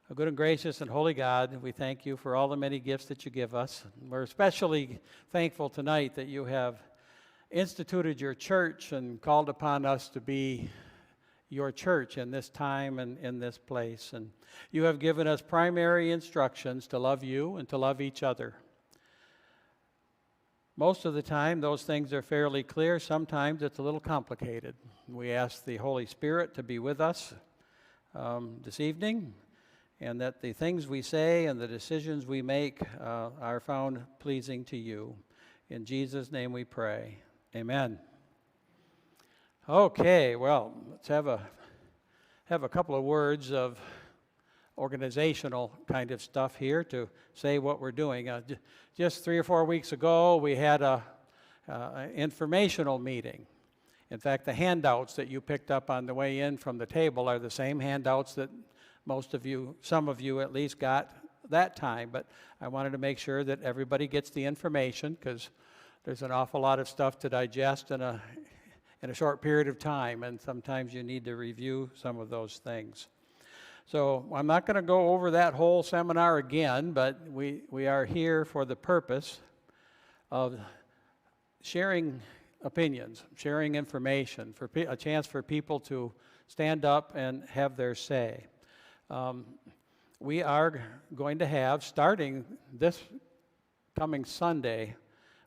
A good and gracious and holy God, we thank you for all the many gifts that you give us. We're especially thankful tonight that you have instituted your church and called upon us to be your church in this time and in this place. And you have given us primary instructions to love you and to love each other. Most of the time, those things are fairly clear. Sometimes it's a little complicated. We ask the Holy Spirit to be with us this evening, and that the things we say and the decisions we make are found pleasing to you. In Jesus' name we pray. Amen. Okay, well, let's have a couple of words of organizational kind of stuff here to say what we're doing. Just 3 or 4 weeks ago, we had an informational meeting. In fact, the handouts that you picked up on the way in from the table are the same handouts that most of you, some of you at least, got that time. But I wanted to make sure that everybody gets the information, because there's an awful lot of stuff to digest in a short period of time, and sometimes you need to review some of those things. So I'm not going to go over that whole seminar again, but we are here for the purpose of sharing opinions, sharing information, for a chance for people to stand up and have their say. We are going to have, starting this coming Sunday,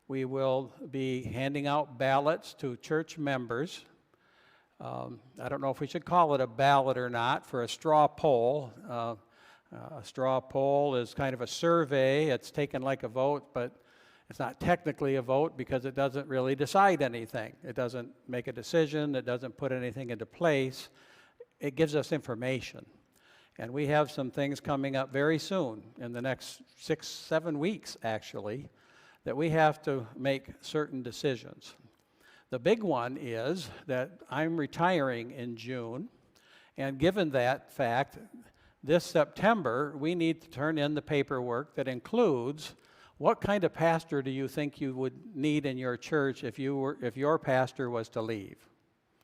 we will be handing out ballots to church members. I don't know if we should call it a ballot or not, for a straw poll. A straw poll is kind of a survey. It's taken like a vote, but it's not technically a vote because it doesn't really decide anything. It doesn't make a decision. It doesn't put anything into place. It gives us information. And we have some things coming up very soon, in the next 6-7 weeks, actually, that we have to make certain decisions. The big one is that I'm retiring in June, and given that fact, this September, we need to turn in the paperwork that includes what kind of pastor do you think you would need in your church if your pastor was to leave.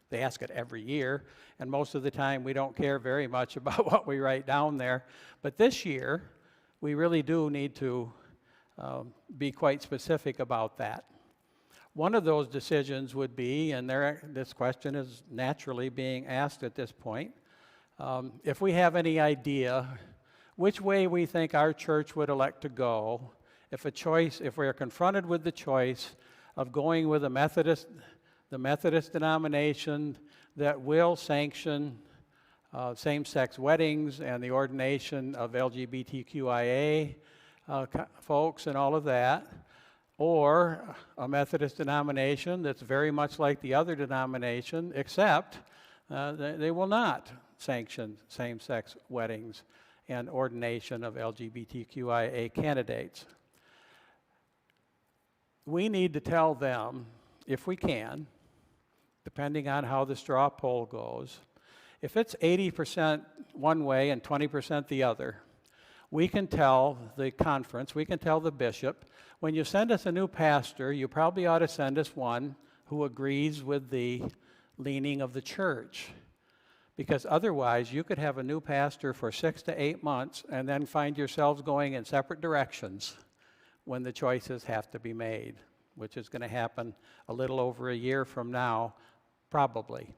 They ask it every year, and most of the time we don't care very much about what we write down there. But this year, we really do need to be quite specific about that. One of those decisions would be, and this question is naturally being asked at this point, if we have any idea which way we think our church would elect to go, if we are confronted with the choice of going with the Methodist denomination that will sanction same-sex weddings and the ordination of LGBTQIA folks and all of that, or a Methodist denomination that's very much like the other denomination, except they will not sanction same-sex weddings and ordination of LGBTQIA candidates. We need to tell them, if we can, depending on how the straw poll goes, if it's 80% one way and 20% the other, we can tell the conference, we can tell the bishop, when you send us a new pastor, you probably ought to send us one who agrees with the leaning of the church. Because otherwise, you could have a new pastor for 6 to 8 months and then find yourselves going in separate directions when the choices have to be made, which is going to happen a little over a year from now, probably.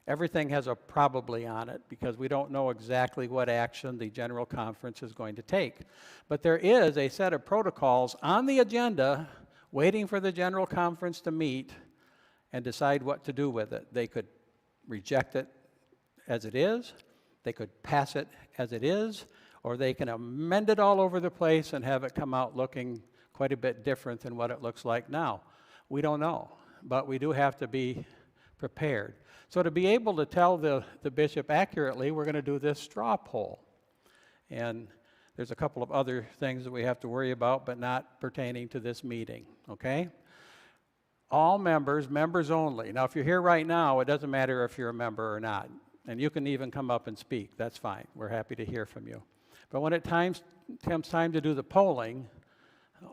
Everything has a probably on it because we don't know exactly what action the General Conference is going to take. But there is a set of protocols on the agenda waiting for the General Conference to meet and decide what to do with it. They could reject it as it is, they could pass it as it is, or they can amend it all over the place and have it come out looking quite a bit different than what it looks like now. We don't know, but we do have to be prepared. So to be able to tell the bishop accurately, we're going to do this straw poll. And there's a couple of other things that we have to worry about, but not pertaining to this meeting, okay? All members only. Now, if you're here right now, it doesn't matter if you're a member or not. And you can even come up and speak. That's fine. We're happy to hear from you. But when it comes time to do the polling,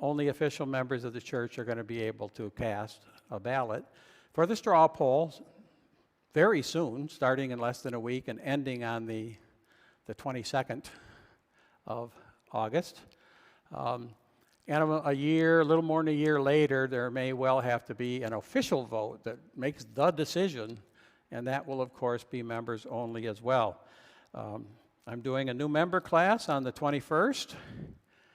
only official members of the church are going to be able to cast a ballot for the straw poll very soon, starting in less than a week and ending on the the 22nd of August. And a little more than a year later, there may well have to be an official vote that makes the decision, and that will, of course, be members only as well. I'm doing a new member class on the 21st.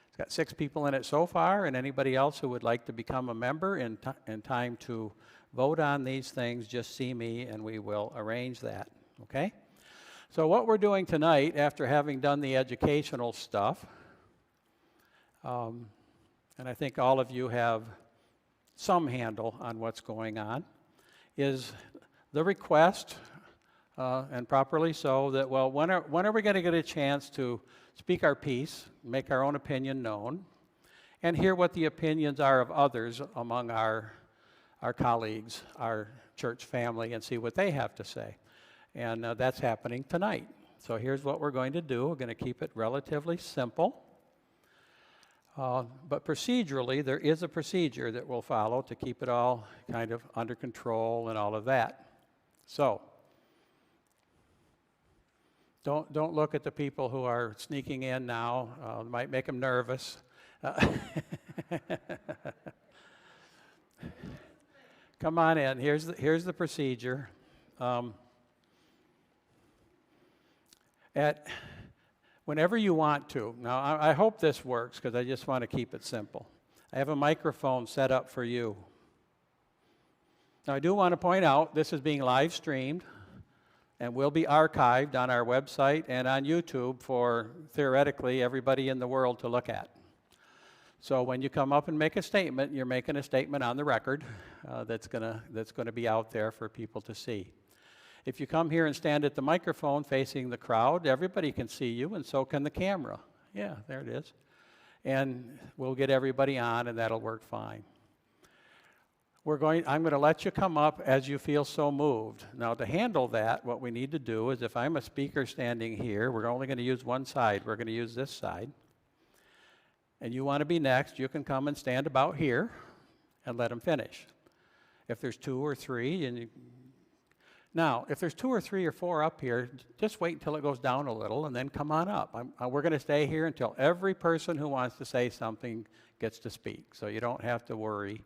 It's got 6 people in it so far, and anybody else who would like to become a member in time to vote on these things, just see me and we will arrange that, okay? So what we're doing tonight, after having done the educational stuff, and I think all of you have some handle on what's going on, is the request, and properly so, that, well, when are we going to get a chance to speak our piece, make our own opinion known, and hear what the opinions are of others among our colleagues, our church family, and see what they have to say. And that's happening tonight. So here's what we're going to do. We're going to keep it relatively simple. But procedurally, there is a procedure that we'll follow to keep it all kind of under control and all of that. So, don't look at the people who are sneaking in now. It might make them nervous. Come on in. Here's the procedure. Whenever you want to. Now, I hope this works because I just want to keep it simple. I have a microphone set up for you. Now, I do want to point out this is being live streamed and will be archived on our website and on YouTube for, theoretically, everybody in the world to look at. So when you come up and make a statement, you're making a statement on the record that's gonna be out there for people to see. If you come here and stand at the microphone facing the crowd, everybody can see you, and so can the camera. Yeah, there it is. And we'll get everybody on, and that'll work fine. I'm going to let you come up as you feel so moved. Now, to handle that, what we need to do is, if I'm a speaker standing here, we're only going to use one side. We're going to use this side. And you want to be next, you can come and stand about here and let them finish. If there's 2 or 3, now, if there's 2 or 3 or 4 up here, just wait until it goes down a little and then come on up. We're going to stay here until every person who wants to say something gets to speak. So you don't have to worry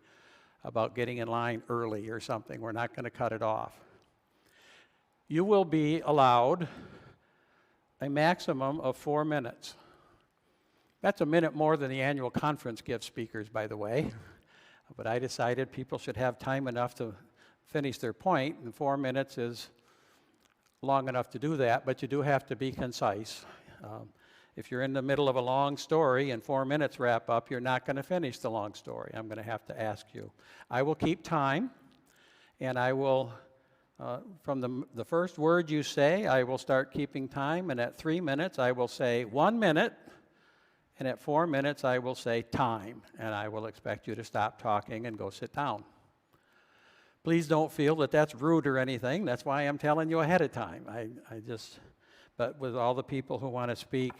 about getting in line early or something. We're not going to cut it off. You will be allowed a maximum of 4 minutes. That's a minute more than the annual conference gives speakers, by the way. But I decided people should have time enough to finish their point, and 4 minutes is long enough to do that, but you do have to be concise. If you're in the middle of a long story and 4 minutes wrap up, you're not going to finish the long story. I'm going to have to ask you. I will keep time, and I will, from the first word you say, I will start keeping time, and at 3 minutes I will say 1 minute, and at 4 minutes I will say time, and I will expect you to stop talking and go sit down. Please don't feel that that's rude or anything. That's why I'm telling you ahead of time. But with all the people who want to speak,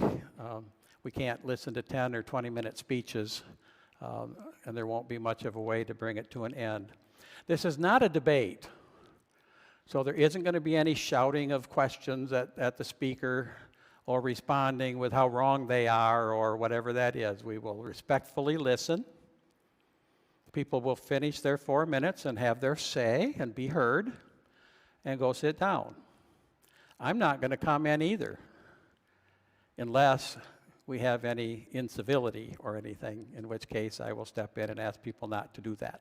we can't listen to 10 or 20-minute speeches, and there won't be much of a way to bring it to an end. This is not a debate, so there isn't going to be any shouting of questions at the speaker or responding with how wrong they are or whatever that is. We will respectfully listen. People will finish their 4 minutes and have their say and be heard and go sit down. I'm not going to comment either unless we have any incivility or anything, in which case I will step in and ask people not to do that.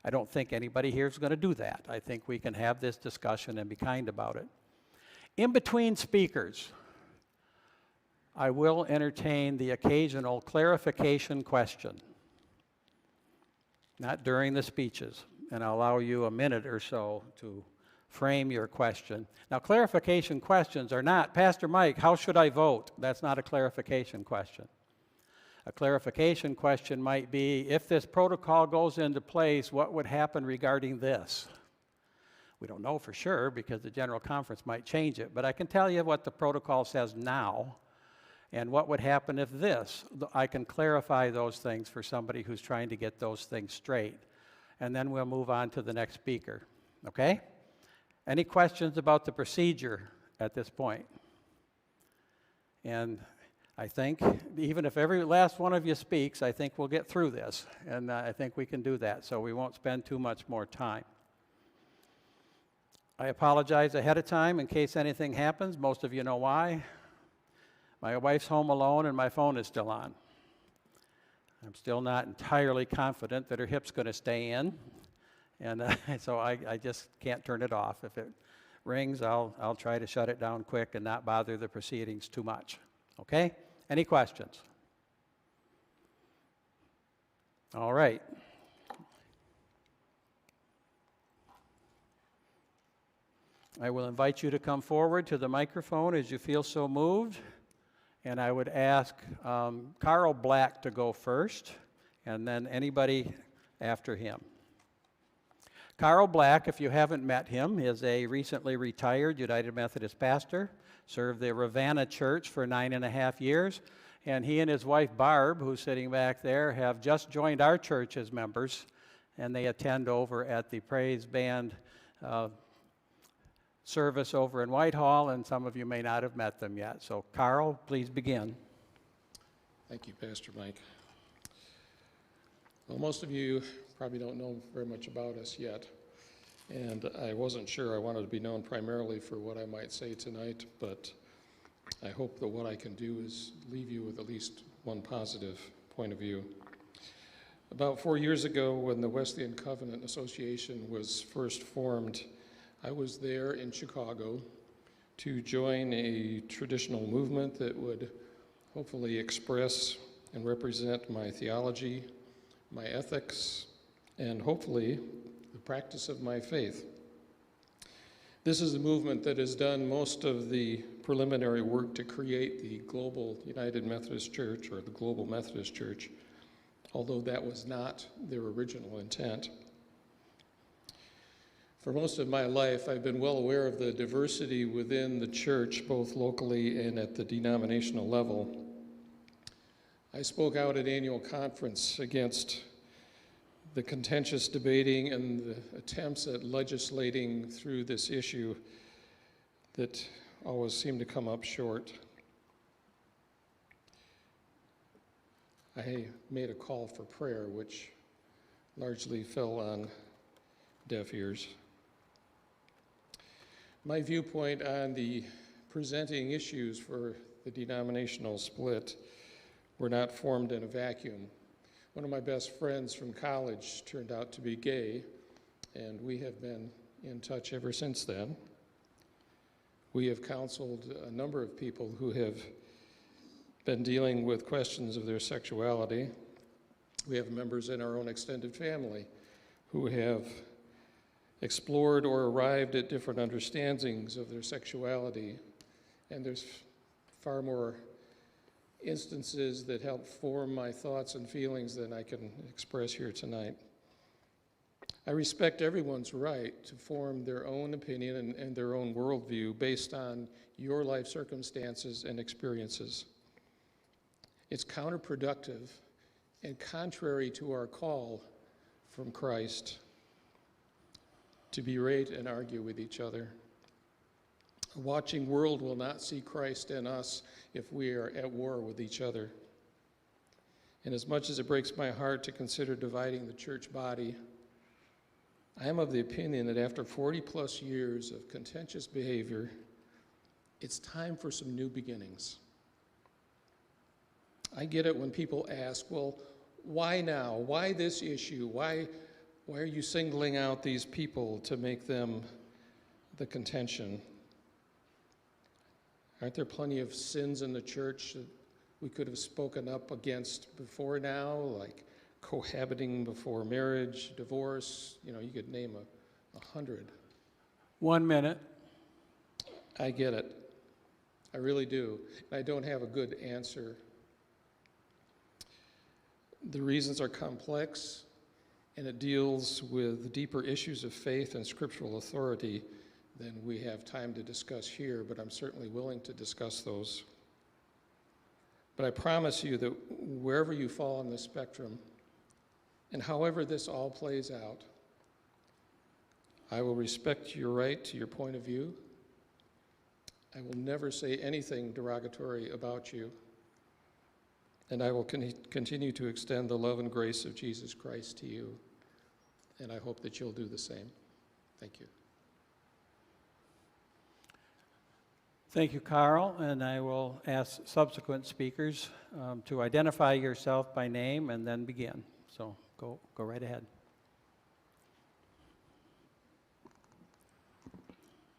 I don't think anybody here is going to do that. I think we can have this discussion and be kind about it. In between speakers, I will entertain the occasional clarification question. Not during the speeches, and I'll allow you a minute or so to frame your question. Now, clarification questions are not, Pastor Mike, how should I vote? That's not a clarification question. A clarification question might be, if this protocol goes into place, what would happen regarding this? We don't know for sure because the General Conference might change it, but I can tell you what the protocol says now. And what would happen if this? I can clarify those things for somebody who's trying to get those things straight. And then we'll move on to the next speaker. Okay? Any questions about the procedure at this point? And I think, even if every last one of you speaks, I think we'll get through this. And I think we can do that, so we won't spend too much more time. I apologize ahead of time in case anything happens. Most of you know why. My wife's home alone and my phone is still on. I'm still not entirely confident that her hip's going to stay in. And so I just can't turn it off. If it rings, I'll try to shut it down quick and not bother the proceedings too much. Okay? Any questions? All right. I will invite you to come forward to the microphone as you feel so moved. And I would ask Carl Black to go first, and then anybody after him. Carl Black, if you haven't met him, is a recently retired United Methodist pastor, served the Ravenna Church for 9.5 years, and he and his wife Barb, who's sitting back there, have just joined our church as members, and they attend over at the Praise Band service over in Whitehall, and some of you may not have met them yet. So, Carl, please begin. Thank you, Pastor Mike. Well, most of you probably don't know very much about us yet, and I wasn't sure. I wanted to be known primarily for what I might say tonight, but I hope that what I can do is leave you with at least one positive point of view. About 4 years ago, when the Wesleyan Covenant Association was first formed, I was there in Chicago to join a traditional movement that would hopefully express and represent my theology, my ethics, and hopefully the practice of my faith. This is a movement that has done most of the preliminary work to create the Global United Methodist Church, or the Global Methodist Church, although that was not their original intent. For most of my life, I've been well aware of the diversity within the church, both locally and at the denominational level. I spoke out at annual conference against the contentious debating and the attempts at legislating through this issue that always seem to come up short. I made a call for prayer, which largely fell on deaf ears. My viewpoint on the presenting issues for the denominational split were not formed in a vacuum. One of my best friends from college turned out to be gay, and we have been in touch ever since then. We have counseled a number of people who have been dealing with questions of their sexuality. We have members in our own extended family who have explored or arrived at different understandings of their sexuality, and there's far more instances that help form my thoughts and feelings than I can express here tonight. I respect everyone's right to form their own opinion and their own worldview based on your life circumstances and experiences. It's counterproductive and contrary to our call from Christ to berate and argue with each other. A watching world will not see Christ in us if we are at war with each other. And as much as it breaks my heart to consider dividing the church body, I am of the opinion that after 40 plus years of contentious behavior, it's time for some new beginnings. I get it when people ask, well, why now? Why this issue? Why are you singling out these people to make them the contention? Aren't there plenty of sins in the church that we could have spoken up against before now, like cohabiting before marriage, divorce? You know, you could name 100. 1 minute. I get it. I really do. I don't have a good answer. The reasons are complex, and it deals with deeper issues of faith and scriptural authority than we have time to discuss here, but I'm certainly willing to discuss those. But I promise you that wherever you fall on the spectrum, and however this all plays out, I will respect your right to your point of view. I will never say anything derogatory about you, and I will continue to extend the love and grace of Jesus Christ to you, and I hope that you'll do the same. Thank you. Thank you, Carl, and I will ask subsequent speakers to identify yourself by name and then begin. So go right ahead.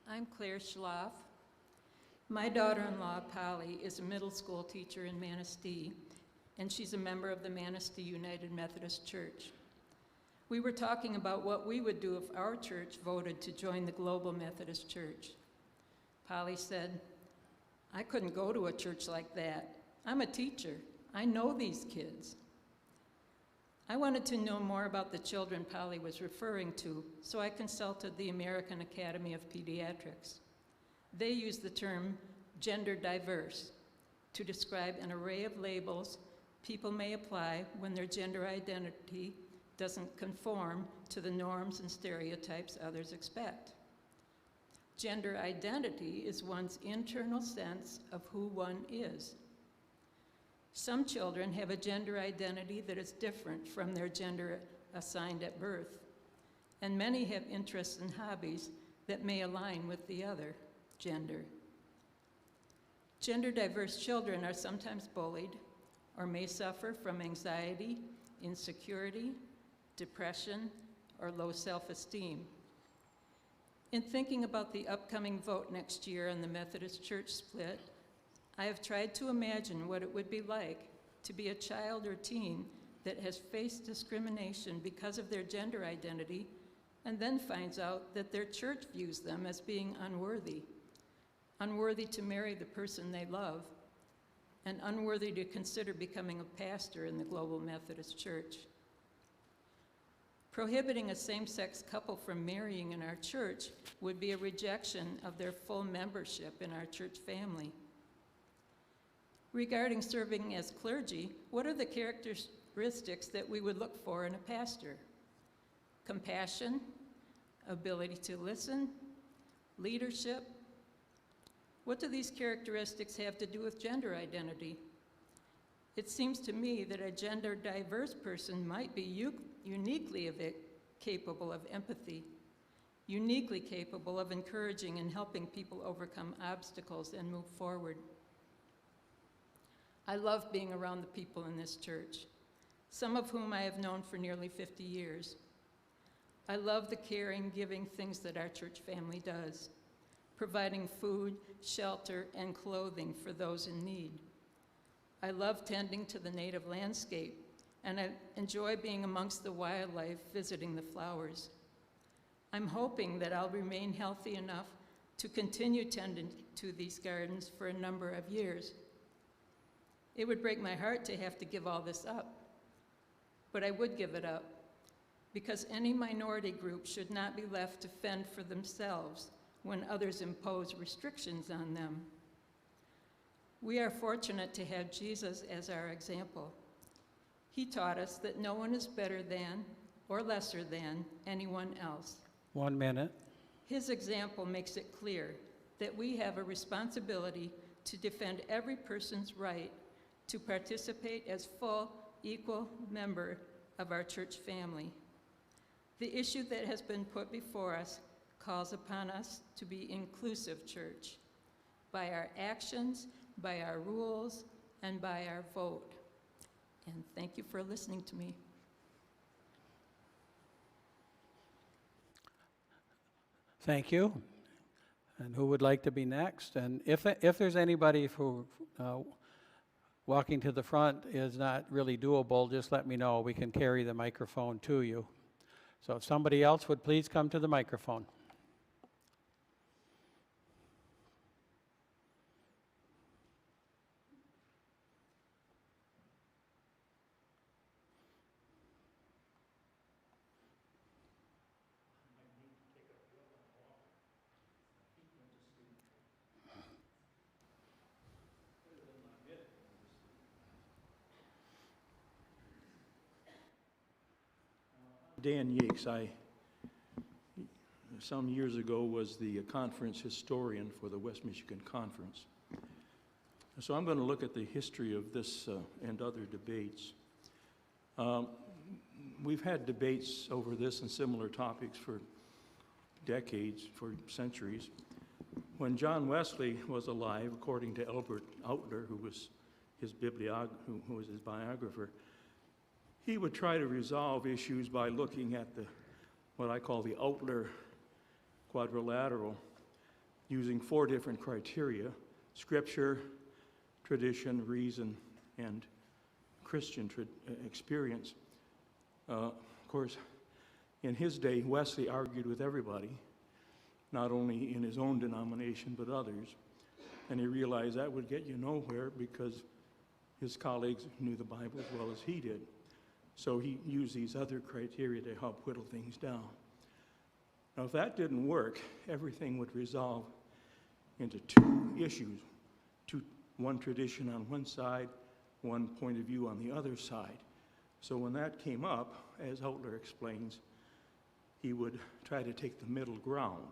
I'm Claire Schloff. My daughter-in-law, Polly, is a middle school teacher in Manistee, and she's a member of the Manistee United Methodist Church. We were talking about what we would do if our church voted to join the Global Methodist Church. Polly said, "I couldn't go to a church like that. I'm a teacher. I know these kids." I wanted to know more about the children Polly was referring to, so I consulted the American Academy of Pediatrics. They use the term gender diverse to describe an array of labels people may apply when their gender identity doesn't conform to the norms and stereotypes others expect. Gender identity is one's internal sense of who one is. Some children have a gender identity that is different from their gender assigned at birth, and many have interests and hobbies that may align with the other gender. Gender diverse children are sometimes bullied or may suffer from anxiety, insecurity, depression, or low self-esteem. In thinking about the upcoming vote next year on the Methodist Church split, I have tried to imagine what it would be like to be a child or teen that has faced discrimination because of their gender identity and then finds out that their church views them as being unworthy to marry the person they love, and unworthy to consider becoming a pastor in the Global Methodist Church. Prohibiting a same-sex couple from marrying in our church would be a rejection of their full membership in our church family. Regarding serving as clergy, what are the characteristics that we would look for in a pastor? Compassion, ability to listen, leadership. What do these characteristics have to do with gender identity? It seems to me that a gender diverse person might be uniquely capable of empathy, uniquely capable of encouraging and helping people overcome obstacles and move forward. I love being around the people in this church, some of whom I have known for nearly 50 years. I love the caring, giving things that our church family does, providing food, shelter, and clothing for those in need. I love tending to the native landscape, and I enjoy being amongst the wildlife, visiting the flowers. I'm hoping that I'll remain healthy enough to continue tending to these gardens for a number of years. It would break my heart to have to give all this up, but I would give it up, because any minority group should not be left to fend for themselves when others impose restrictions on them. We are fortunate to have Jesus as our example. He taught us that no one is better than or lesser than anyone else. 1 minute. His example makes it clear that we have a responsibility to defend every person's right to participate as full, equal member of our church family. The issue that has been put before us calls upon us to be inclusive church, by our actions, by our rules, and by our vote. And thank you for listening to me. Thank you. And who would like to be next? And if there's anybody who walking to the front is not really doable, just let me know. We can carry the microphone to you. So if somebody else would please come to the microphone. Dan Yeeks. I some years ago was the conference historian for the West Michigan Conference. So I'm going to look at the history of this and other debates. We've had debates over this and similar topics for decades, for centuries. When John Wesley was alive, according to Albert Outler, who was his biographer, he would try to resolve issues by looking at what I call the Outler quadrilateral, using 4 different criteria: Scripture, tradition, reason, and Christian experience. Of course, in his day, Wesley argued with everybody, not only in his own denomination, but others. And he realized that would get you nowhere because his colleagues knew the Bible as well as he did. So he used these other criteria to help whittle things down. Now, if that didn't work, everything would resolve into 2 issues, one tradition on one side, one point of view on the other side. So when that came up, as Outler explains, he would try to take the middle ground.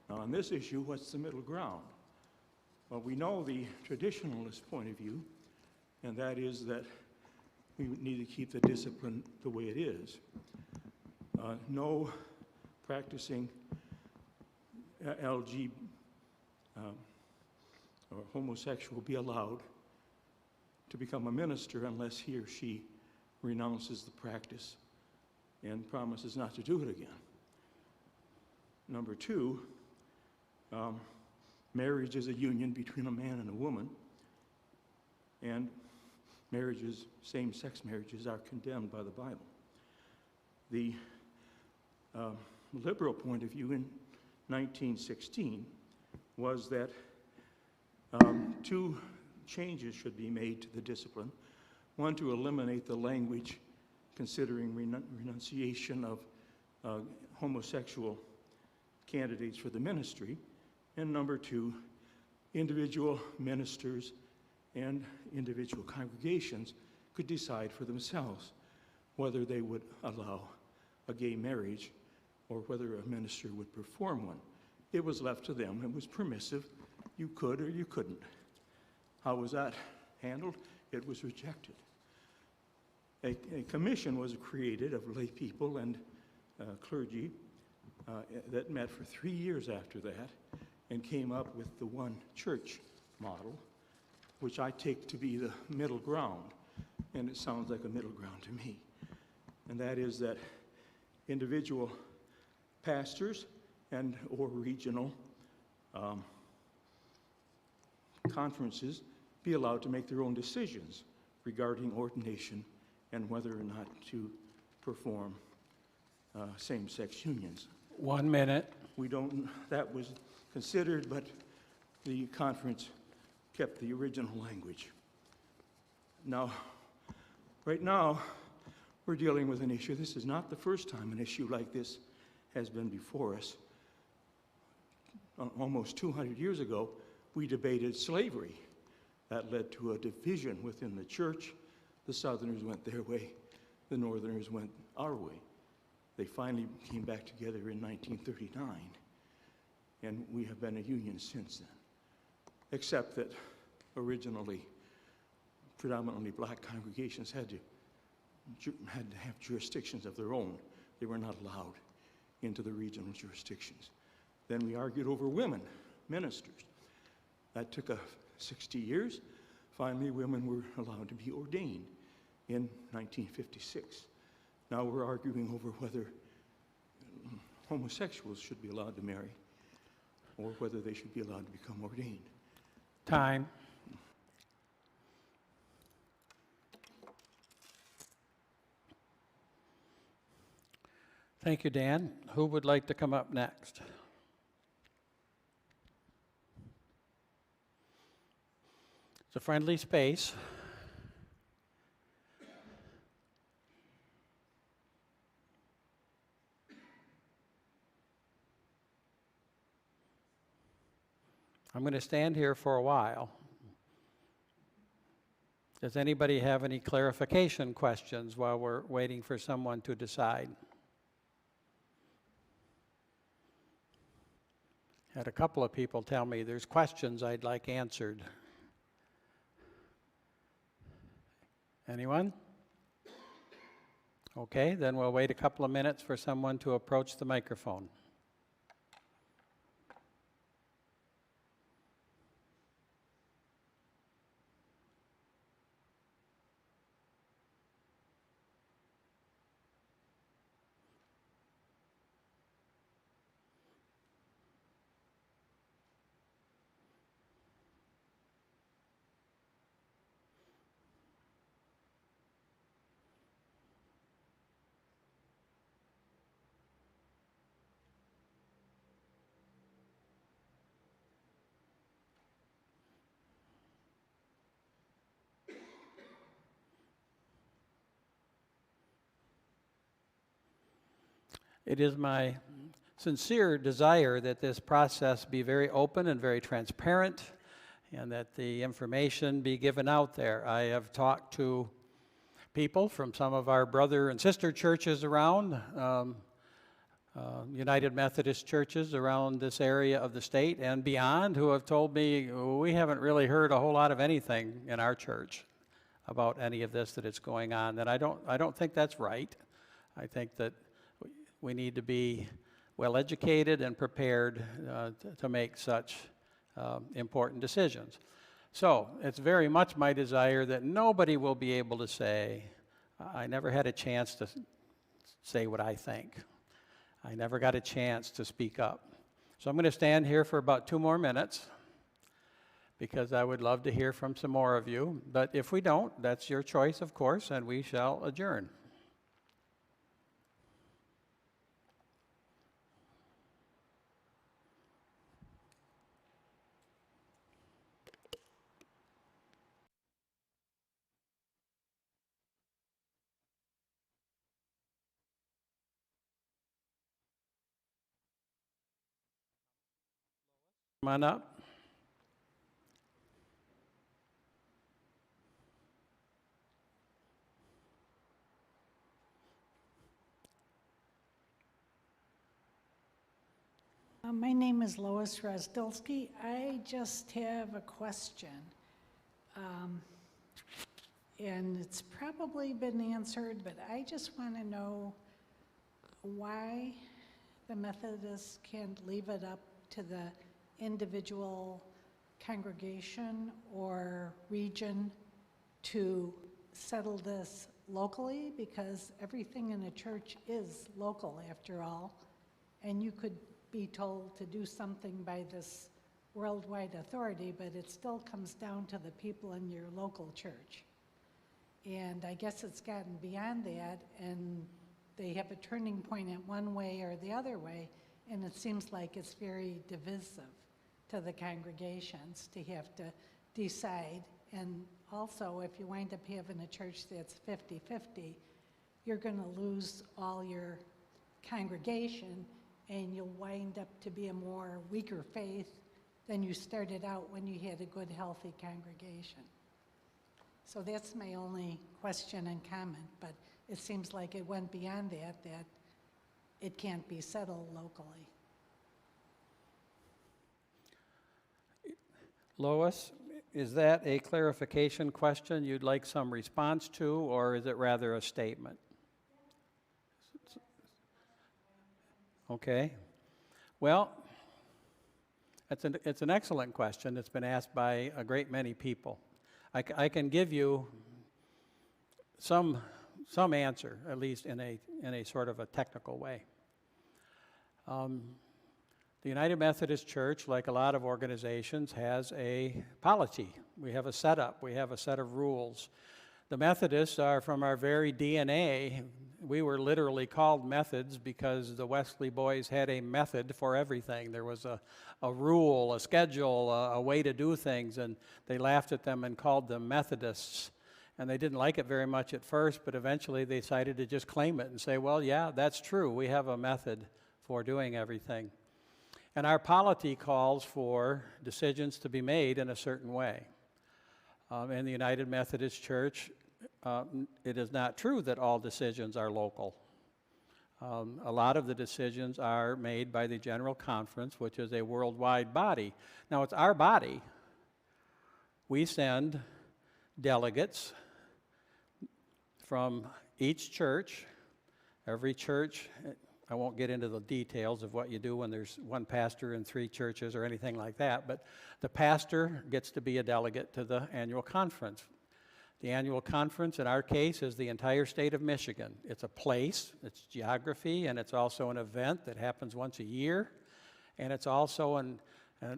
Now, on this issue, what's the middle ground? Well, we know the traditionalist point of view, and that is that we need to keep the discipline the way it is. No practicing LG or homosexual will be allowed to become a minister unless he or she renounces the practice and promises not to do it again. Number 2, marriage is a union between a man and a woman, and marriages, same-sex marriages, are condemned by the Bible. The liberal point of view in 1916 was that 2 changes should be made to the discipline. One, to eliminate the language considering renunciation of homosexual candidates for the ministry. And number 2, individual ministers and individual congregations could decide for themselves whether they would allow a gay marriage or whether a minister would perform one. It was left to them. It was permissive. You could or you couldn't. How was that handled? It was rejected. A commission was created of lay people and clergy that met for 3 years after that and came up with the one church model, which I take to be the middle ground, and it sounds like a middle ground to me. And that is that individual pastors and or regional conferences be allowed to make their own decisions regarding ordination and whether or not to perform same-sex unions. 1 minute. That was considered, but the conference kept the original language. Now, right now, we're dealing with an issue. This is not the first time an issue like this has been before us. Almost 200 years ago, we debated slavery. That led to a division within the church. The Southerners went their way. The Northerners went our way. They finally came back together in 1939, and we have been a union since then, except that originally, predominantly black congregations had to have jurisdictions of their own. They were not allowed into the regional jurisdictions. Then we argued over women, ministers. That took 60 years. Finally, women were allowed to be ordained in 1956. Now we're arguing over whether homosexuals should be allowed to marry or whether they should be allowed to become ordained. Time. Thank you, Dan. Who would like to come up next? It's a friendly space. I'm going to stand here for a while. Does anybody have any clarification questions while we're waiting for someone to decide? Had a couple of people tell me there's questions I'd like answered. Anyone? Okay, then we'll wait a couple of minutes for someone to approach the microphone. It is my sincere desire that this process be very open and very transparent, and that the information be given out there. I have talked to people from some of our brother and sister churches around, United Methodist churches around this area of the state and beyond, who have told me we haven't really heard a whole lot of anything in our church about any of this that is going on. And I don't think that's right. I think that we need to be well educated and prepared to make such important decisions. So it's very much my desire that nobody will be able to say, I never had a chance to say what I think. I never got a chance to speak up. So I'm going to stand here for about 2 more minutes because I would love to hear from some more of you. But if we don't, that's your choice, of course, and we shall adjourn. Come on up. My name is Lois Razdilski. I just have a question. And it's probably been answered, but I just want to know why the Methodists can't leave it up to the individual congregation or region to settle this locally, because everything in a church is local after all, and you could be told to do something by this worldwide authority, but it still comes down to the people in your local church. And I guess it's gotten beyond that, and they have a turning point at one way or the other way, and it seems like it's very divisive to the congregations to have to decide. And also, if you wind up having a church that's 50-50, you're going to lose all your congregation, and you'll wind up to be a more weaker faith than you started out when you had a good, healthy congregation. So that's my only question and comment, but it seems like it went beyond that it can't be settled locally. Lois, is that a clarification question you'd like some response to, or is it rather a statement? Okay. Well, it's an excellent question. It's been asked by a great many people. I can give you some answer, at least in a sort of a technical way. The United Methodist Church, like a lot of organizations, has a polity. We have a setup. We have a set of rules. The Methodists are from our very DNA. We were literally called Methods because the Wesley boys had a method for everything. There was a rule, a schedule, a way to do things, and they laughed at them and called them Methodists. And they didn't like it very much at first, but eventually they decided to just claim it and say, well, yeah, that's true. We have a method for doing everything. And our polity calls for decisions to be made in a certain way. In the United Methodist Church, it is not true that all decisions are local. A lot of the decisions are made by the General Conference, which is a worldwide body. Now, it's our body. We send delegates from each church. Every church, I won't get into the details of what you do when there's one pastor in 3 churches or anything like that, but the pastor gets to be a delegate to the annual conference. The annual conference, in our case, is the entire state of Michigan. It's a place, it's geography, and it's also an event that happens once a year, and it's also an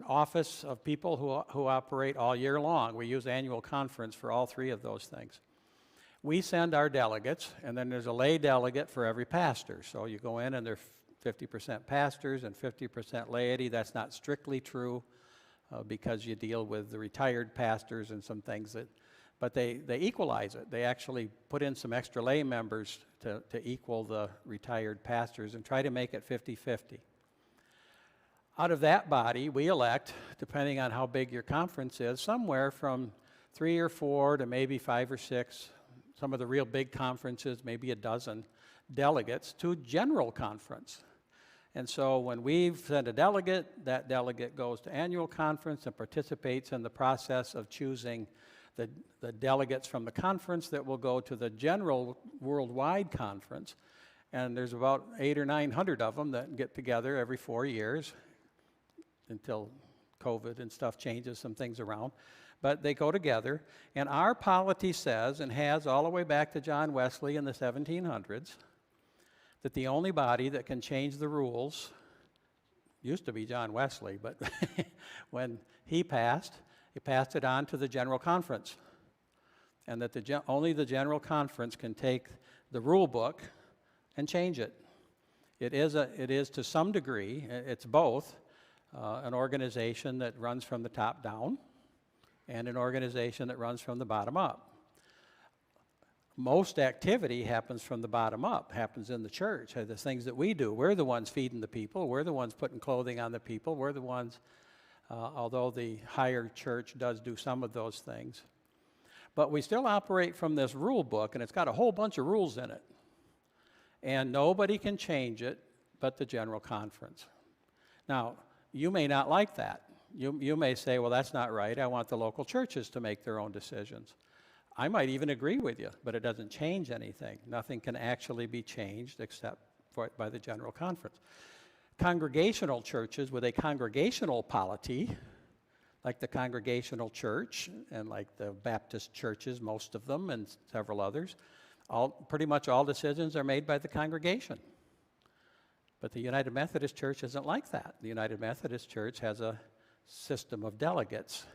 office of people who operate all year long. We use annual conference for all 3 of those things. We send our delegates, and then there's a lay delegate for every pastor. So you go in, and they're 50% pastors and 50% laity. That's not strictly true because you deal with the retired pastors and some things that. But they equalize it. They actually put in some extra lay members to equal the retired pastors and try to make it 50-50. Out of that body, we elect, depending on how big your conference is, somewhere from 3 or 4 to maybe 5 or 6, some of the real big conferences, maybe a dozen delegates to general conference. And so when we send a delegate, that delegate goes to annual conference and participates in the process of choosing the delegates from the conference that will go to the general worldwide conference. And there's about 800 or 900 of them that get together every 4 years until COVID and stuff changes some things around. But they go together, and our polity says, and has all the way back to John Wesley in the 1700s, that the only body that can change the rules, used to be John Wesley, but when he passed it on to the General Conference, and that only the General Conference can take the rule book and change it. It is to some degree, it's both, an organization that runs from the top down and an organization that runs from the bottom up. Most activity happens from the bottom up, happens in the church. The things that we do, we're the ones feeding the people, we're the ones putting clothing on the people, we're the ones, although the higher church does do some of those things. But we still operate from this rule book, and it's got a whole bunch of rules in it. And nobody can change it but the General Conference. Now, you may not like that. You may say, well, that's not right. I want the local churches to make their own decisions. I might even agree with you, but it doesn't change anything. Nothing can actually be changed except by the General Conference. Congregational churches with a congregational polity, like the Congregational Church and like the Baptist churches, most of them, and several others, pretty much all decisions are made by the congregation. But the United Methodist Church isn't like that. The United Methodist Church has a system of delegates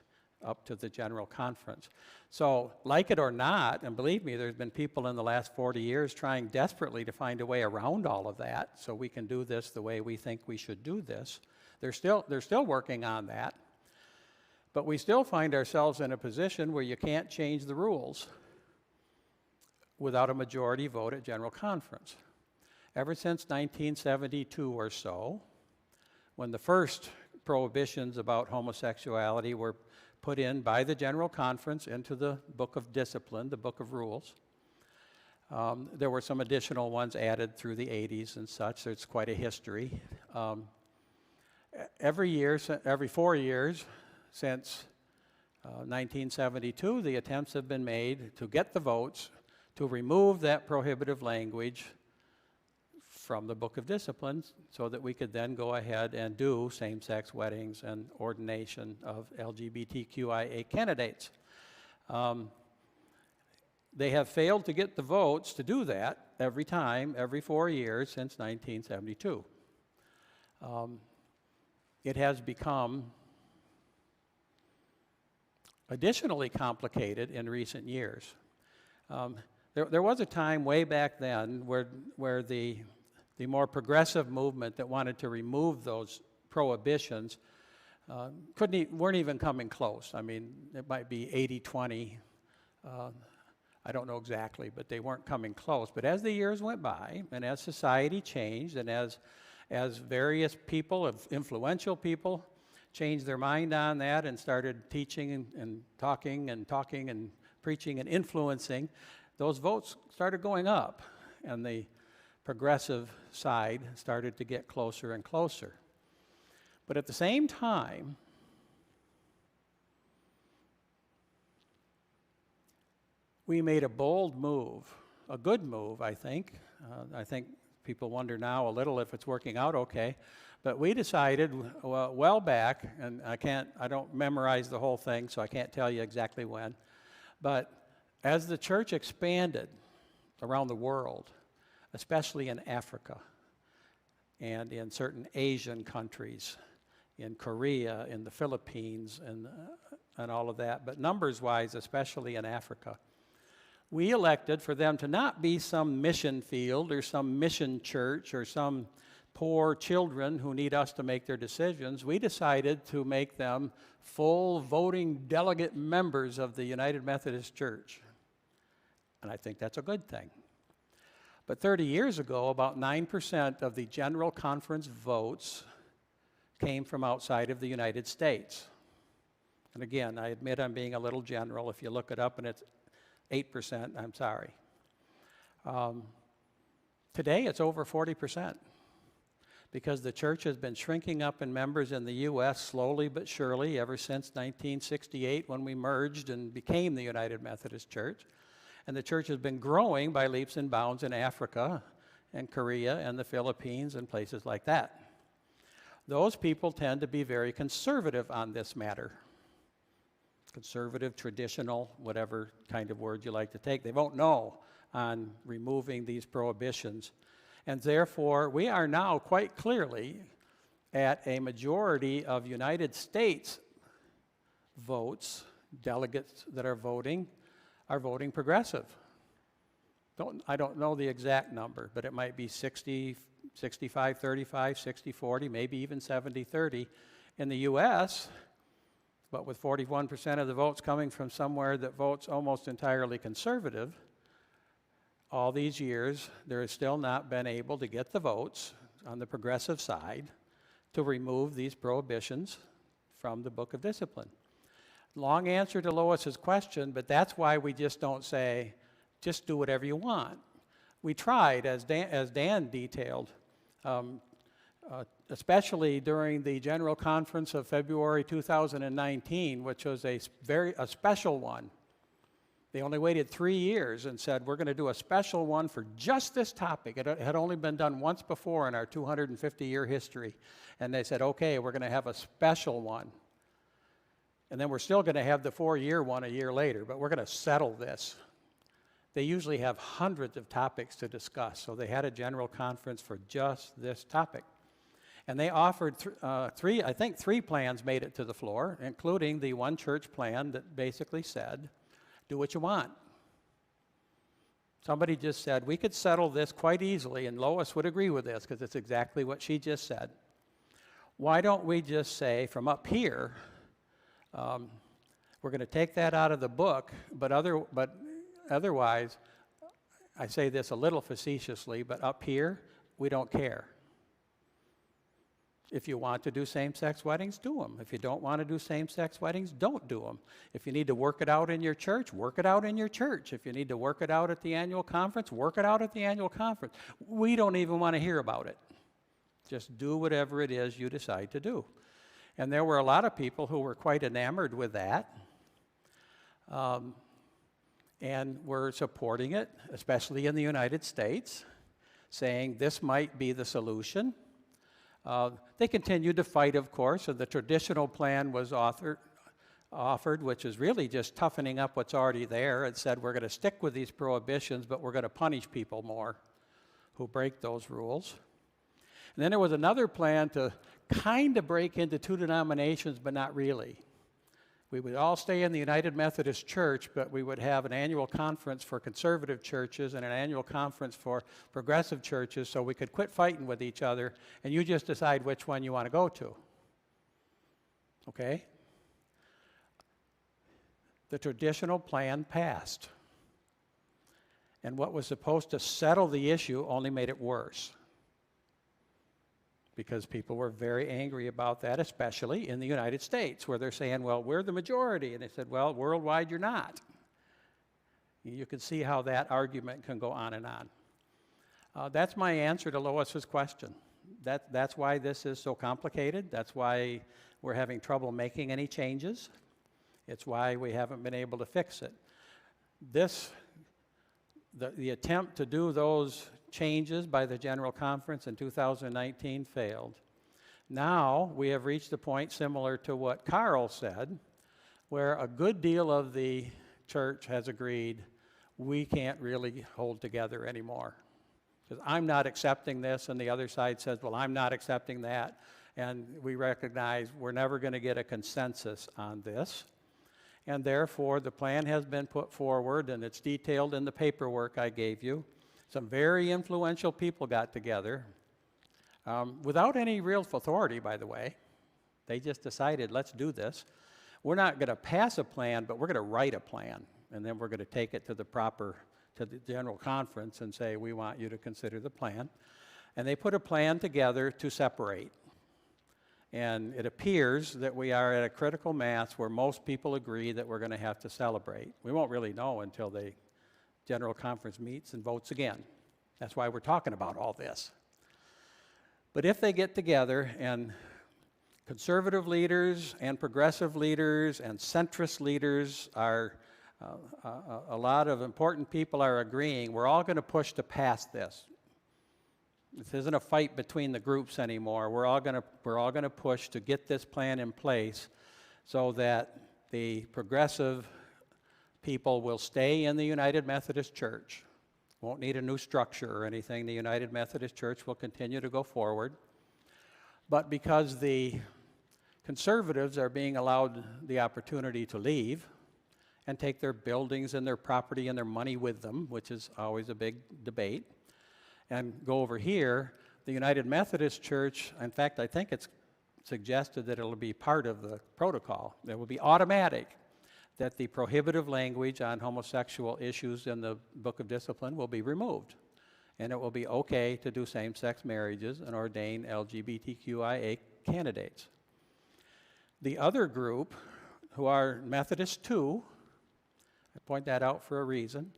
up to the General Conference. So, like it or not, and believe me, there's been people in the last 40 years trying desperately to find a way around all of that so we can do this the way we think we should do this. They're still working on that. But we still find ourselves in a position where you can't change the rules without a majority vote at General Conference. Ever since 1972 or so, when the first prohibitions about homosexuality were put in by the General Conference into the Book of Discipline, the Book of Rules, there were some additional ones added through the 80s and such, so it's quite a history. Every 4 years, since 1972, the attempts have been made to get the votes to remove that prohibitive language from the Book of Discipline so that we could then go ahead and do same-sex weddings and ordination of LGBTQIA candidates. They have failed to get the votes to do that every 4 years since 1972. It has become additionally complicated in recent years. There was a time way back then where the more progressive movement that wanted to remove those prohibitions weren't even coming close. I mean, it might be 80-20. I don't know exactly, but they weren't coming close. But as the years went by, and as society changed, and as various people, influential people, changed their mind on that and started teaching and talking and preaching and influencing, those votes started going up. And the progressive side started to get closer and closer. But at the same time, we made a bold move, a good move, I think. I think people wonder now a little if it's working out okay. But we decided well back, and I don't memorize the whole thing, so I can't tell you exactly when. But as the church expanded around the world, especially in Africa and in certain Asian countries, in Korea, in the Philippines, and all of that, but numbers-wise, especially in Africa, we elected for them to not be some mission field or some mission church or some poor children who need us to make their decisions. We decided to make them full voting delegate members of the United Methodist Church. And I think that's a good thing. But 30 years ago, about 9% of the General Conference votes came from outside of the United States. And again, I admit I'm being a little general. If you look it up and it's 8%, I'm sorry. Today, it's over 40%, because the church has been shrinking up in members in the U.S. slowly but surely ever since 1968, when we merged and became the United Methodist Church. And the church has been growing by leaps and bounds in Africa and Korea and the Philippines and places like that. Those people tend to be very conservative on this matter. Conservative, traditional, whatever kind of word you like to take. They won't know on removing these prohibitions. And therefore, we are now quite clearly at a majority of United States votes, delegates that are voting progressive. I don't know the exact number, but it might be 60, 65, 35, 60, 40, maybe even 70, 30 in the U.S., but with 41% of the votes coming from somewhere that votes almost entirely conservative, all these years, there has still not been able to get the votes on the progressive side to remove these prohibitions from the Book of Discipline. Long answer to Lois's question, but that's why we just don't say, just do whatever you want. We tried, as Dan detailed, especially during the General Conference of February 2019, which was a special one. They only waited 3 years and said, we're going to do a special one for just this topic. It had only been done once before in our 250-year history. And they said, okay, we're going to have a special one. And then we're still going to have the 4-year one a year later, but we're going to settle this. They usually have hundreds of topics to discuss, so they had a general conference for just this topic. And they offered three plans made it to the floor, including the one church plan that basically said, do what you want. Somebody just said, we could settle this quite easily, and Lois would agree with this because it's exactly what she just said. Why don't we just say from up here, we're going to take that out of the book, but otherwise, I say this a little facetiously, but up here, we don't care. If you want to do same-sex weddings, do them. If you don't want to do same-sex weddings, don't do them. If you need to work it out in your church, work it out in your church. If you need to work it out at the annual conference, work it out at the annual conference. We don't even want to hear about it. Just do whatever it is you decide to do. And there were a lot of people who were quite enamored with that and were supporting it, especially in the United States, saying this might be the solution. They continued to fight, of course, and the traditional plan was offered, which is really just toughening up what's already there. It said we're going to stick with these prohibitions, but we're going to punish people more who break those rules. And then there was another plan to kind of break into two denominations, but not really. We would all stay in the United Methodist Church, but we would have an annual conference for conservative churches and an annual conference for progressive churches, so we could quit fighting with each other, and you just decide which one you want to go to. Okay? The traditional plan passed. And what was supposed to settle the issue only made it worse, because people were very angry about that, especially in the United States, where they're saying, well, we're the majority. And they said, well, worldwide, you're not. You can see how that argument can go on and on. That's my answer to Lois's question. That's why this is so complicated. That's why we're having trouble making any changes. It's why we haven't been able to fix it. The attempt to do those changes by the General Conference in 2019 failed. Now we have reached a point similar to what Carl said, where a good deal of the church has agreed we can't really hold together anymore. Because I'm not accepting this, and the other side says, well, I'm not accepting that, and we recognize we're never going to get a consensus on this. And therefore, the plan has been put forward, and it's detailed in the paperwork I gave you. Some very influential people got together, without any real authority, by the way. They just decided, let's do this. We're not going to pass a plan, but we're going to write a plan, and then we're going to take it to the General Conference and say, we want you to consider the plan. And they put a plan together to separate. And it appears that we are at a critical mass where most people agree that we're going to have to celebrate. We won't really know until the General Conference meets and votes again. That's why we're talking about all this. But if they get together and conservative leaders and progressive leaders and centrist leaders are, a lot of important people are agreeing, we're all going to push to pass this. This isn't a fight between the groups anymore. We're all going to push to get this plan in place so that the progressive people will stay in the United Methodist Church. Won't need a new structure or anything. The United Methodist Church will continue to go forward. But because the conservatives are being allowed the opportunity to leave and take their buildings and their property and their money with them, which is always a big debate, and go over here, the United Methodist Church, in fact, I think it's suggested that it'll be part of the protocol. It will be automatic that the prohibitive language on homosexual issues in the Book of Discipline will be removed. And it will be okay to do same-sex marriages and ordain LGBTQIA candidates. The other group, who are Methodists too, I point that out for a reason,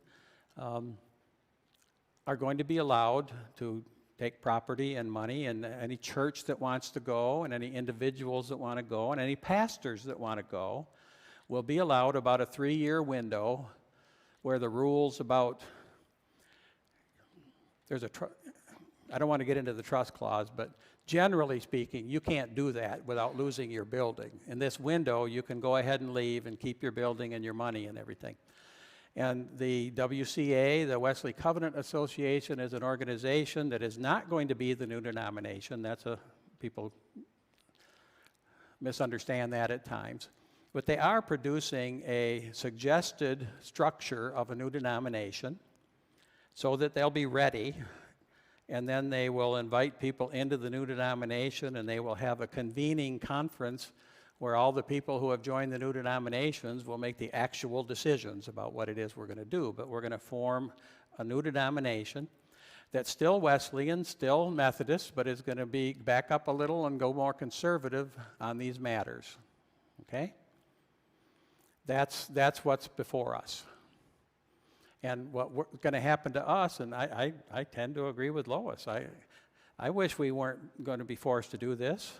are going to be allowed to take property and money, and any church that wants to go, and any individuals that want to go, and any pastors that want to go, will be allowed about a 3-year window where the rules about, I don't want to get into the trust clause, but generally speaking, you can't do that without losing your building. In this window, you can go ahead and leave and keep your building and your money and everything. And the WCA, the Wesley Covenant Association, is an organization that is not going to be the new denomination. People misunderstand that at times. But they are producing a suggested structure of a new denomination so that they'll be ready, and then they will invite people into the new denomination, and they will have a convening conference where all the people who have joined the new denominations will make the actual decisions about what it is we're going to do. But we're going to form a new denomination that's still Wesleyan, still Methodist, but is going to be back up a little and go more conservative on these matters. Okay? That's what's before us. And what's going to happen to us, and I tend to agree with Lois. I wish we weren't going to be forced to do this.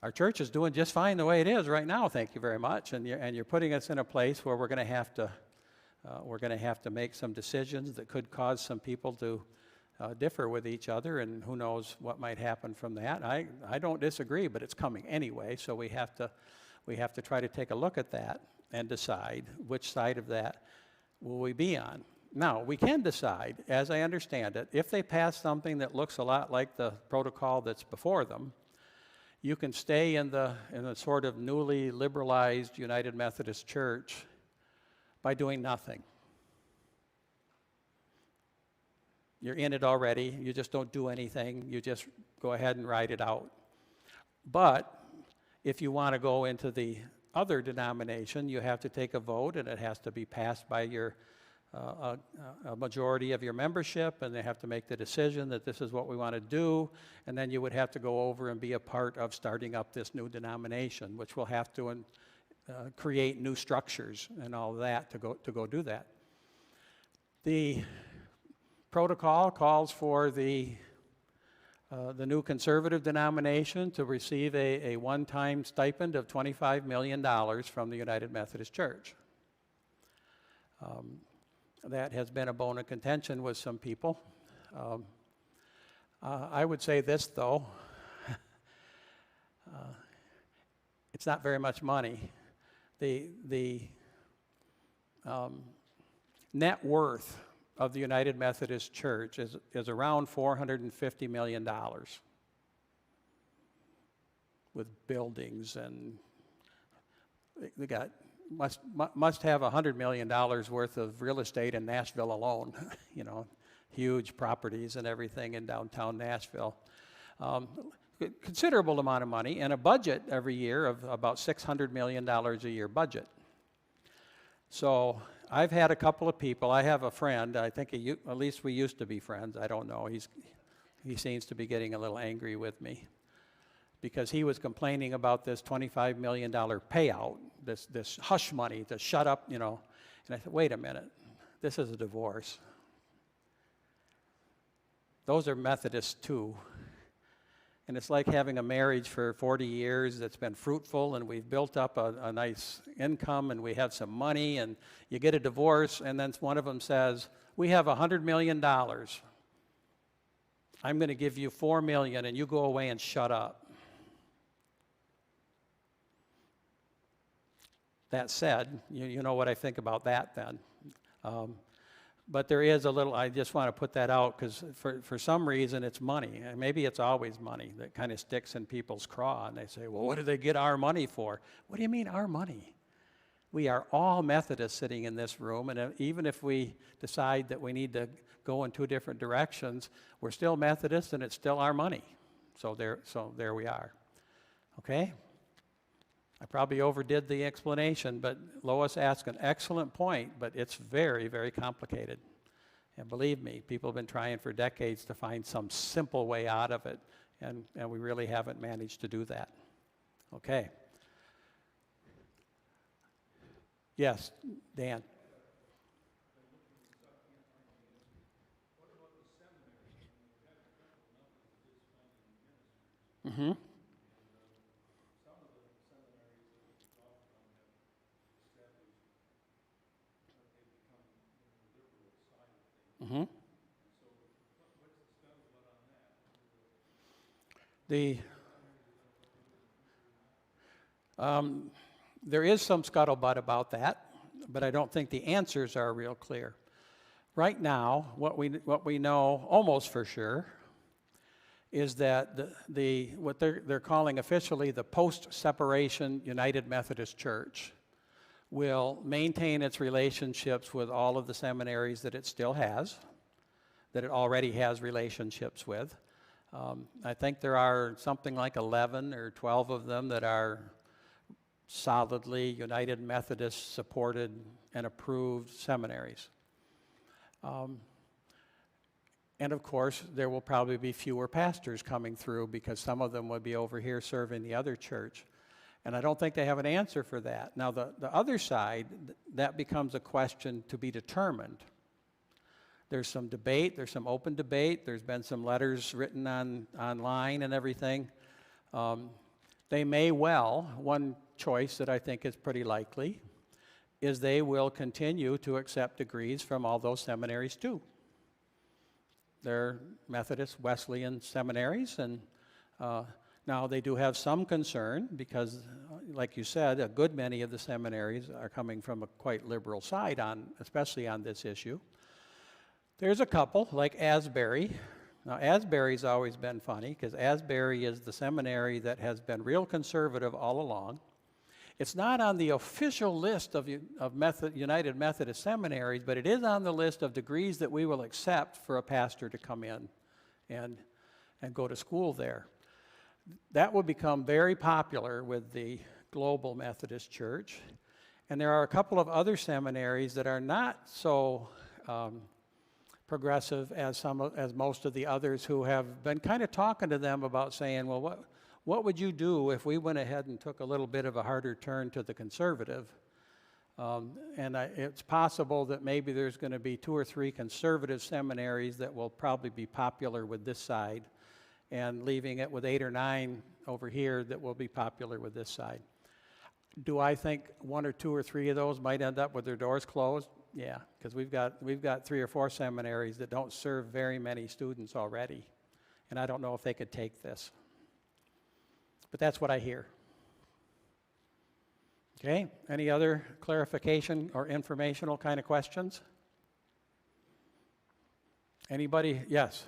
Our church is doing just fine the way it is right now, thank you very much. And you're putting us in a place where we're going to have to make some decisions that could cause some people to differ with each other, and who knows what might happen from that. I don't disagree, but it's coming anyway, so we have to try to take a look at that and decide which side of that will we be on. Now, we can decide, as I understand it, if they pass something that looks a lot like the protocol that's before them, you can stay in the sort of newly liberalized United Methodist Church by doing nothing. You're in it already. You just don't do anything. You just go ahead and ride it out. But if you want to go into the other denomination, you have to take a vote, and it has to be passed by a majority of your membership, and they have to make the decision that this is what we want to do, and then you would have to go over and be a part of starting up this new denomination, which will have to create new structures and all that to go do that. The protocol calls for the new conservative denomination to receive a one-time stipend of $25 million from the United Methodist Church. That has been a bone of contention with some people. I would say this, though. It's not very much money. The net worth of the United Methodist Church is around $450 million with buildings, and they got must have $100 million worth of real estate in Nashville alone. You know, huge properties and everything in downtown Nashville. Considerable amount of money, and a budget every year of about $600 million a year budget. So I've had a couple of people. I have a friend. I think at least we used to be friends. I don't know. He seems to be getting a little angry with me because he was complaining about this $25 million payout, this hush money to shut up, you know. And I said, wait a minute. This is a divorce. Those are Methodists too. And it's like having a marriage for 40 years that's been fruitful, and we've built up a nice income, and we have some money, and you get a divorce, and then one of them says, we have $100 million. I'm going to give you $4 million, and you go away and shut up. That said, you know what I think about that then. But there is a little, I just want to put that out because for some reason it's money. And maybe it's always money that kind of sticks in people's craw. And they say, well, what do they get our money for? What do you mean our money? We are all Methodists sitting in this room. And even if we decide that we need to go in two different directions, we're still Methodists and it's still our money. So there we are. Okay? I probably overdid the explanation, but Lois asked an excellent point, but it's very, very complicated. And believe me, people have been trying for decades to find some simple way out of it, and we really haven't managed to do that. Okay. Yes, Dan. Mm-hmm. Mm-hmm. There is some scuttlebutt about that, but I don't think the answers are real clear. Right now, what we know almost for sure is that what they're calling officially the post-separation United Methodist Church will maintain its relationships with all of the seminaries that it still has, that it already has relationships with. I think there are something like 11 or 12 of them that are solidly United Methodist supported and approved seminaries. And of course, there will probably be fewer pastors coming through because some of them would be over here serving the other church. And I don't think they have an answer for that. Now, the other side, that becomes a question to be determined. There's some debate. There's some open debate. There's been some letters written online and everything. They may well, one choice that I think is pretty likely, is they will continue to accept degrees from all those seminaries too. They're Methodist Wesleyan seminaries, and now, they do have some concern because, like you said, a good many of the seminaries are coming from a quite liberal side, especially on this issue. There's a couple, like Asbury. Now, Asbury's always been funny because Asbury is the seminary that has been real conservative all along. It's not on the official list of United Methodist seminaries, but it is on the list of degrees that we will accept for a pastor to come in and go to school there. That will become very popular with the global Methodist Church. And there are a couple of other seminaries that are not so progressive as most of the others who have been kind of talking to them about saying, well, what would you do if we went ahead and took a little bit of a harder turn to the conservative? It's possible that maybe there's going to be 2 or 3 conservative seminaries that will probably be popular with this side, and leaving it with 8 or 9 over here that will be popular with this side. Do I think 1 or 2 or 3 of those might end up with their doors closed? Yeah, because we've got 3 or 4 seminaries that don't serve very many students already, and I don't know if they could take this. But that's what I hear. Okay, any other clarification or informational kind of questions? Anybody? Yes.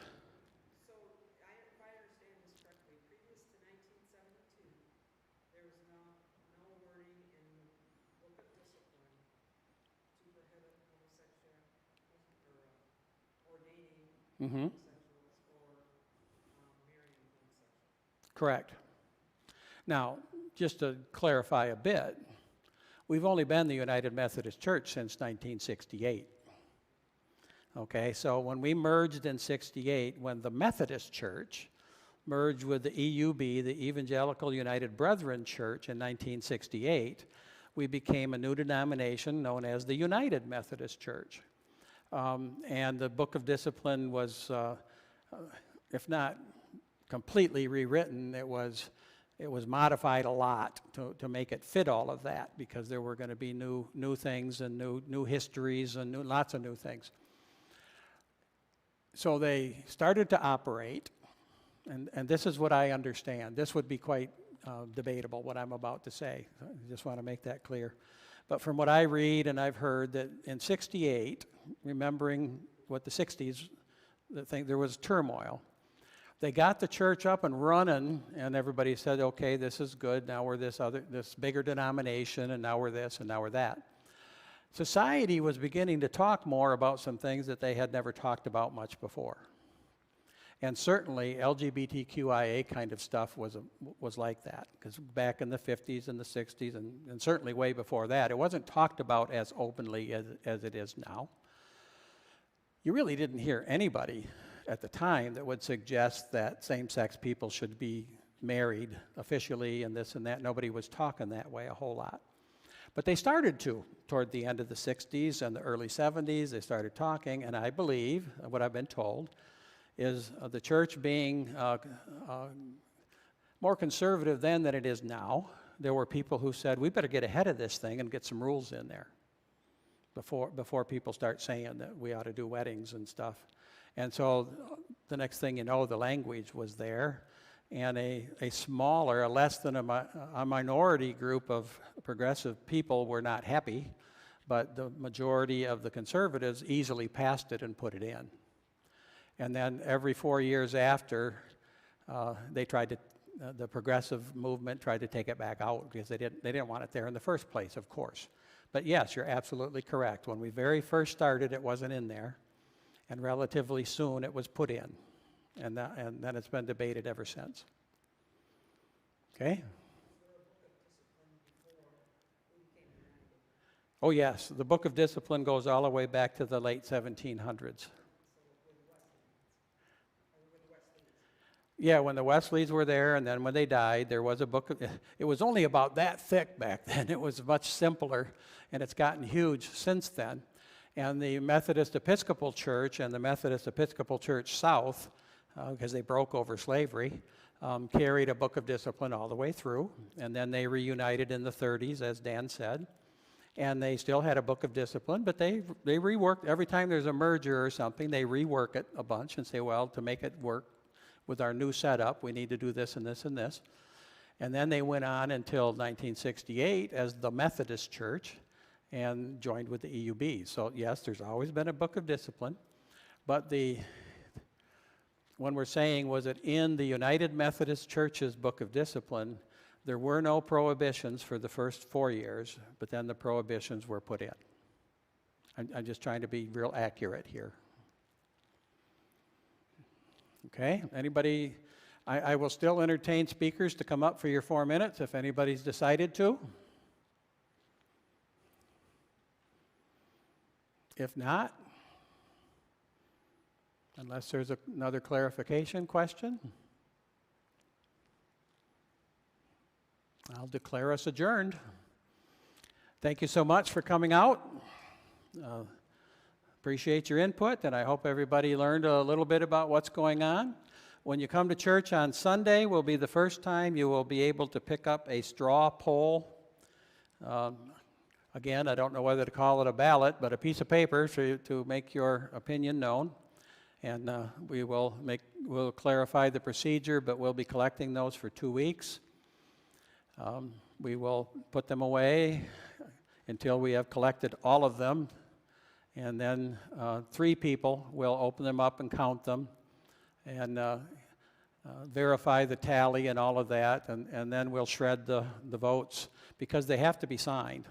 So, if I understand this correctly, previous to 1972, there was no wording in the Book of Discipline to prohibit ordaining Mm-hmm. homosexuals or marrying homosexuals. Correct. Now, just to clarify a bit, we've only been the United Methodist Church since 1968. Okay, so when we merged in 68, when the Methodist Church merged with the EUB, the Evangelical United Brethren Church, in 1968, we became a new denomination known as the United Methodist Church. And the Book of Discipline was, if not completely rewritten, it was modified a lot to make it fit all of that, because there were going to be new things and new histories and lots of new things. So they started to operate, and this is what I understand. This would be quite debatable, what I'm about to say. I just want to make that clear. But from what I read and I've heard, that in 68, remembering what the 60s, there was turmoil. They got the church up and running, and everybody said, okay, this is good. Now we're this bigger denomination, and now we're this, and now we're that. Society was beginning to talk more about some things that they had never talked about much before. And certainly LGBTQIA kind of stuff was like that, because back in the 50s and the 60s, and certainly way before that, it wasn't talked about as openly as it is now. You really didn't hear anybody at the time that would suggest that same-sex people should be married officially and this and that. Nobody was talking that way a whole lot. But they started to, toward the end of the 60s and the early 70s, they started talking, and I believe, what I've been told, is the church being more conservative then than it is now. There were people who said, we better get ahead of this thing and get some rules in there before people start saying that we ought to do weddings and stuff. And so the next thing you know, the language was there, and a smaller, less than a minority group of progressive people were not happy, but the majority of the conservatives easily passed it and put it in. And then every 4 years after, the progressive movement tried to take it back out, because they didn't want it there in the first place, of course. But yes, you're absolutely correct. When we very first started, it wasn't in there. And relatively soon it was put in, and then it's been debated ever since. Okay? Oh yes, the Book of Discipline goes all the way back to the late 1700s. Yeah, when the Wesleys were there, and then when they died, there was a book. It was only about that thick back then. It was much simpler, and it's gotten huge since then. And the Methodist Episcopal Church and the Methodist Episcopal Church South, because they broke over slavery, carried a Book of Discipline all the way through. And then they reunited in the 30s, as Dan said. And they still had a Book of Discipline, but they reworked. Every time there's a merger or something, they rework it a bunch and say, well, to make it work with our new setup, we need to do this and this and this. And then they went on until 1968 as the Methodist Church, and joined with the EUB. So yes, there's always been a Book of Discipline, but when we're saying, was it in the United Methodist Church's Book of Discipline, there were no prohibitions for the first 4 years, but then the prohibitions were put in. I'm just trying to be real accurate here. Okay, anybody? I will still entertain speakers to come up for your 4 minutes if anybody's decided to. If not, unless there's another clarification question, I'll declare us adjourned. Thank you so much for coming out. Appreciate your input, and I hope everybody learned a little bit about what's going on. When you come to church on Sunday will be the first time you will be able to pick up a straw poll. Again, I don't know whether to call it a ballot, but a piece of paper to make your opinion known. And we'll clarify the procedure, but we'll be collecting those for 2 weeks. We will put them away until we have collected all of them. And then 3 people will open them up and count them and verify the tally and all of that. And then we'll shred the votes because they have to be signed.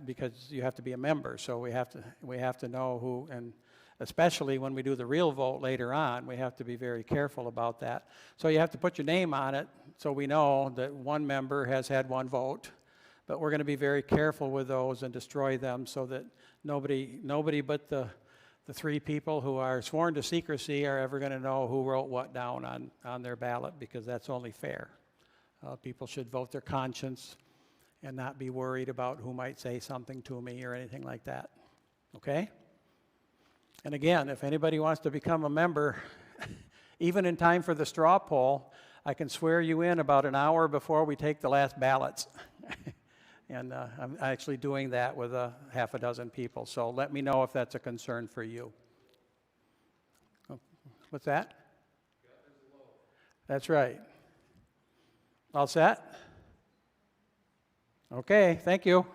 Because you have to be a member, so we have to know who, and especially when we do the real vote later on, we have to be very careful about that. So you have to put your name on it so we know that one member has had 1 vote. But we're going to be very careful with those and destroy them so that nobody but the 3 people who are sworn to secrecy are ever going to know who wrote what down on their ballot, because that's only fair. People should vote their conscience and not be worried about who might say something to me or anything like that. Okay? And again, if anybody wants to become a member, even in time for the straw poll, I can swear you in about an hour before we take the last ballots. And I'm actually doing that with half a dozen people. So let me know if that's a concern for you. What's that? That's right. All set? Okay, thank you.